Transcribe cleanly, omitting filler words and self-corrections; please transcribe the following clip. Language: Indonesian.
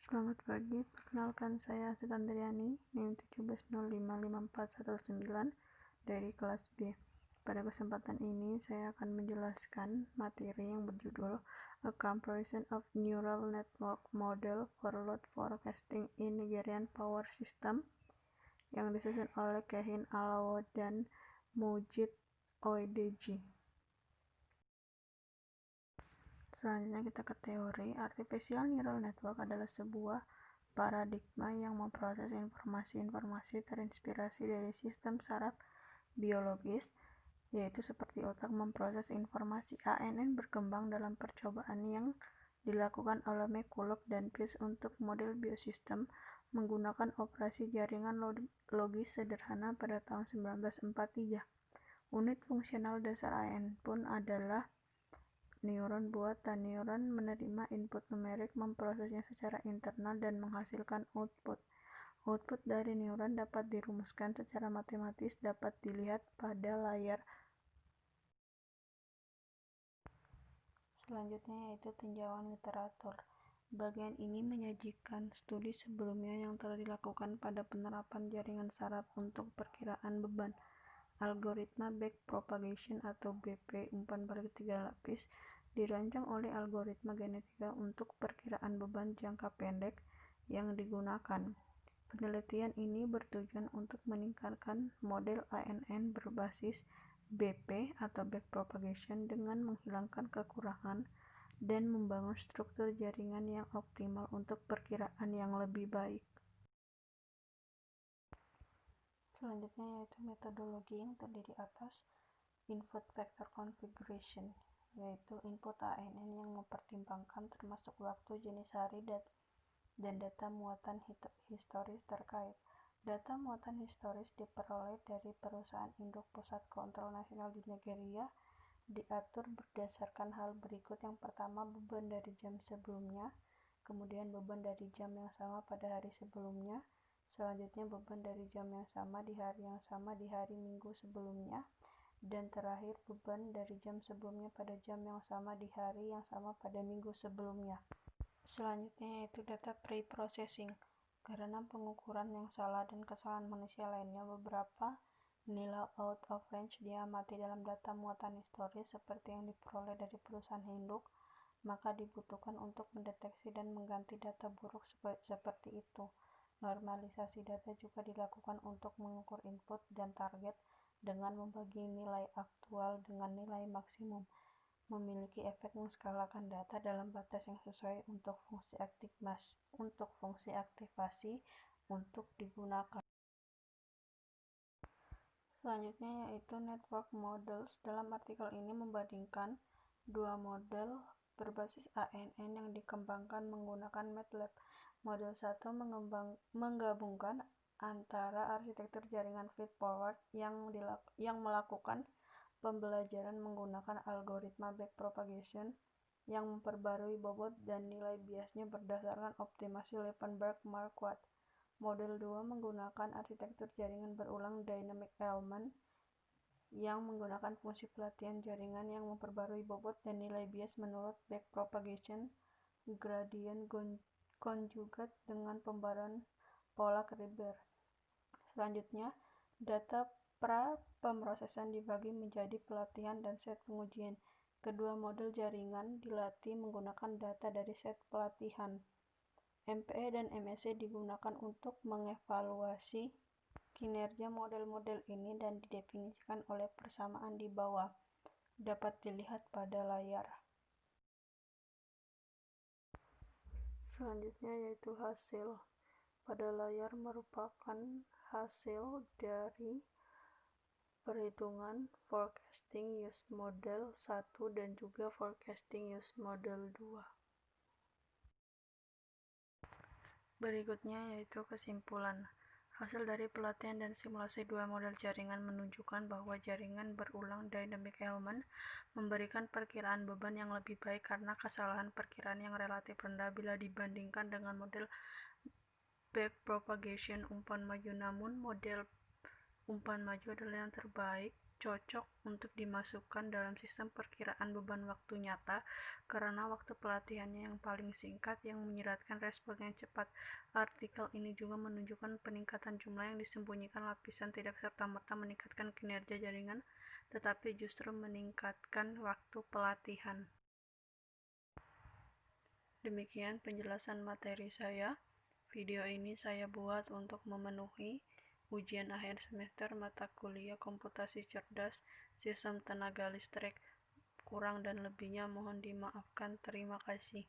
Selamat pagi, perkenalkan saya Asit Andriani, NIM 17055419 dari kelas B. Pada kesempatan ini, saya akan menjelaskan materi yang berjudul A Comparison of Neural Network Model for Load Forecasting in Nigerian Power System yang disusun oleh Kehin Alawo dan Mujid Oedeji. Selanjutnya kita ke teori. Artificial Neural Network adalah sebuah paradigma yang memproses informasi-informasi terinspirasi dari sistem saraf biologis, yaitu seperti otak memproses informasi. ANN berkembang dalam percobaan yang dilakukan oleh McCulloch dan Pierce untuk model biosistem menggunakan operasi jaringan logis sederhana pada tahun 1943. Unit fungsional dasar ANN pun adalah neuron buatan. Neuron menerima input numerik, memprosesnya secara internal, dan menghasilkan output. Output dari neuron dapat dirumuskan secara matematis, dapat dilihat pada layar. Selanjutnya yaitu tinjauan literatur. Bagian ini menyajikan studi sebelumnya yang telah dilakukan pada penerapan jaringan saraf untuk perkiraan beban. Algoritma backpropagation atau BP umpan balik 3 lapis dirancang oleh algoritma genetika untuk perkiraan beban jangka pendek yang digunakan. Penelitian ini bertujuan untuk meningkatkan model ANN berbasis BP atau backpropagation dengan menghilangkan kekurangan dan membangun struktur jaringan yang optimal untuk perkiraan yang lebih baik. Selanjutnya yaitu metodologi yang terdiri atas input vector configuration, yaitu input ANN yang mempertimbangkan termasuk waktu, jenis hari, dan data muatan historis terkait. Data muatan historis diperoleh dari perusahaan induk Pusat Kontrol Nasional di Nigeria, diatur berdasarkan hal berikut. Yang pertama, beban dari jam sebelumnya, kemudian beban dari jam yang sama pada hari sebelumnya, selanjutnya beban dari jam yang sama di hari yang sama di hari Minggu sebelumnya, dan terakhir beban dari jam sebelumnya pada jam yang sama di hari yang sama pada minggu sebelumnya. Selanjutnya yaitu data pre-processing. Karena pengukuran yang salah dan kesalahan manusia lainnya, beberapa nilai out of range diamati dalam data muatan historis seperti yang diperoleh dari perusahaan induk, maka dibutuhkan untuk mendeteksi dan mengganti data buruk seperti itu. Normalisasi data juga dilakukan untuk mengukur input dan target dengan membagi nilai aktual dengan nilai maksimum. Memiliki efek menskalakan data dalam batas yang sesuai untuk fungsi aktivasi untuk digunakan. Selanjutnya yaitu network models. Dalam artikel ini membandingkan dua model berbasis ANN yang dikembangkan menggunakan MATLAB. Model 1 menggabungkan antara arsitektur jaringan feed-forward yang melakukan pembelajaran menggunakan algoritma backpropagation yang memperbarui bobot dan nilai biasnya berdasarkan optimasi Liebenberg-Marquardt. Model 2 menggunakan arsitektur jaringan berulang dynamic element yang menggunakan fungsi pelatihan jaringan yang memperbarui bobot dan nilai bias menurut backpropagation gradient conjugate dengan pembaruan pola Kreiber. Selanjutnya, data pra-pemrosesan dibagi menjadi pelatihan dan set pengujian. Kedua model jaringan dilatih menggunakan data dari set pelatihan. MPE dan MSE digunakan untuk mengevaluasi kinerja model-model ini dan didefinisikan oleh persamaan di bawah. Dapat dilihat pada layar. Selanjutnya yaitu hasil. Pada layar merupakan hasil dari perhitungan forecasting use model 1 dan juga forecasting use model 2. Berikutnya yaitu kesimpulan. Hasil dari pelatihan dan simulasi dua model jaringan menunjukkan bahwa jaringan berulang dynamic element memberikan perkiraan beban yang lebih baik karena kesalahan perkiraan yang relatif rendah bila dibandingkan dengan model backpropagation umpan maju. Namun model umpan maju adalah yang terbaik cocok untuk dimasukkan dalam sistem perkiraan beban waktu nyata karena waktu pelatihannya yang paling singkat yang menyiratkan respon yang cepat. Artikel ini juga menunjukkan peningkatan jumlah yang disembunyikan lapisan tidak serta-merta meningkatkan kinerja jaringan, tetapi justru meningkatkan waktu pelatihan. Demikian penjelasan materi saya. Video ini saya buat untuk memenuhi ujian akhir semester mata kuliah komputasi cerdas sistem tenaga listrik. Kurang dan lebihnya mohon dimaafkan. Terima kasih.